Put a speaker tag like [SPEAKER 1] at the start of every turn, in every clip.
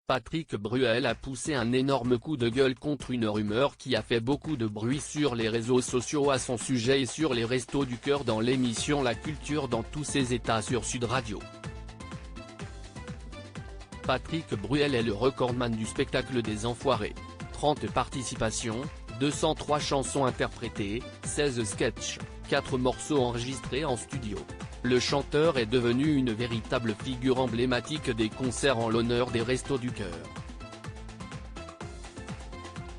[SPEAKER 1] Patrick Bruel a poussé un énorme coup de gueule contre une rumeur qui a fait beaucoup de bruit sur les réseaux sociaux à son sujet et sur les Restos du Cœur dans l'émission La Culture dans tous ses états sur Sud Radio. Patrick Bruel est le recordman du spectacle des Enfoirés. 30 participations, 203 chansons interprétées, 16 sketchs, 4 morceaux enregistrés en studio. Le chanteur est devenu une véritable figure emblématique des concerts en l'honneur des Restos du Cœur.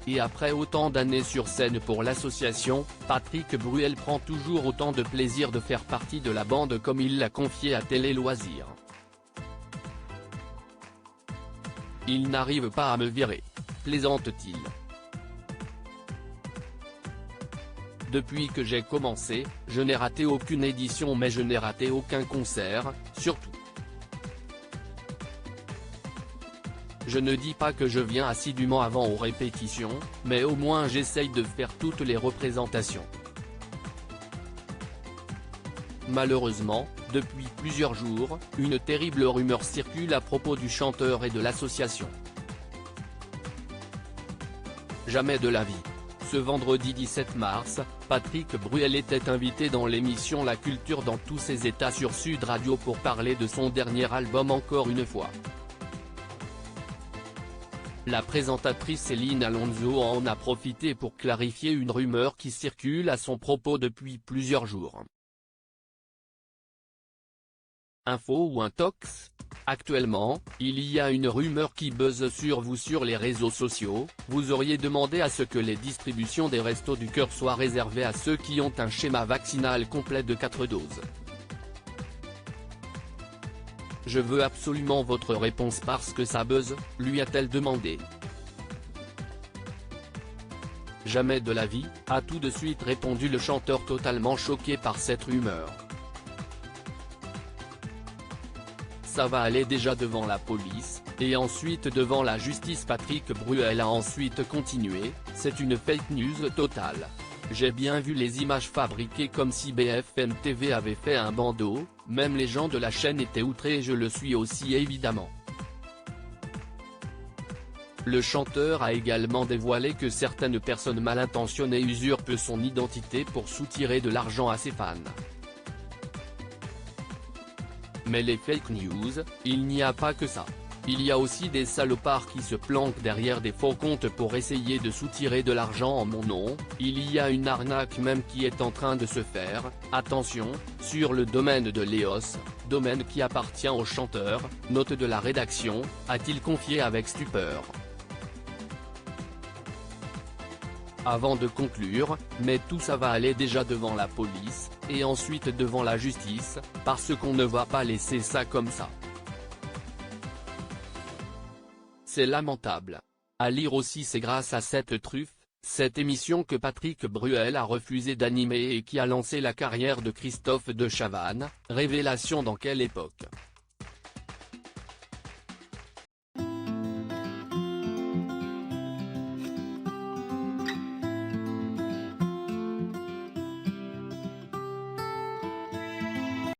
[SPEAKER 1] Et après autant d'années sur scène pour l'association, Patrick Bruel prend toujours autant de plaisir de faire partie de la bande comme il l'a confié à Télé Loisirs. Il n'arrive pas à me virer, plaisante-t-il. Depuis que j'ai commencé, je n'ai raté aucune édition mais je n'ai raté aucun concert, surtout. Je ne dis pas que je viens assidûment avant aux répétitions, mais au moins j'essaye de faire toutes les représentations. Malheureusement, depuis plusieurs jours, une terrible rumeur circule à propos du chanteur et de l'association. Jamais de la vie. Ce vendredi 17 mars, Patrick Bruel était invité dans l'émission La Culture dans tous ses états sur Sud Radio pour parler de son dernier album encore une fois. La présentatrice Céline Alonso en a profité pour clarifier une rumeur qui circule à son propos depuis plusieurs jours. Info ou intox ? Actuellement, il y a une rumeur qui buzz sur vous sur les réseaux sociaux, vous auriez demandé à ce que les distributions des Restos du Cœur soient réservées à ceux qui ont un schéma vaccinal complet de 4 doses. Je veux absolument votre réponse parce que ça buzz, lui a-t-elle demandé. Jamais de la vie, a tout de suite répondu le chanteur totalement choqué par cette rumeur. Ça va aller déjà devant la police, et ensuite devant la justice. Patrick Bruel a ensuite continué, c'est une fake news totale. J'ai bien vu les images fabriquées comme si BFM TV avait fait un bandeau, même les gens de la chaîne étaient outrés et je le suis aussi évidemment. Le chanteur a également dévoilé que certaines personnes mal intentionnées usurpent son identité pour soutirer de l'argent à ses fans. Mais les fake news, il n'y a pas que ça. Il y a aussi des salopards qui se planquent derrière des faux comptes pour essayer de soutirer de l'argent en mon nom, il y a une arnaque même qui est en train de se faire, attention, sur le domaine de Léos, domaine qui appartient au chanteur, note de la rédaction, a-t-il confié avec stupeur. Avant de conclure, mais tout ça va aller déjà devant la police, et ensuite devant la justice, parce qu'on ne va pas laisser ça comme ça. C'est lamentable. À lire aussi, c'est grâce à cette truffe, cette émission que Patrick Bruel a refusé d'animer et qui a lancé la carrière de Christophe de Chavannes, révélation dans quelle époque.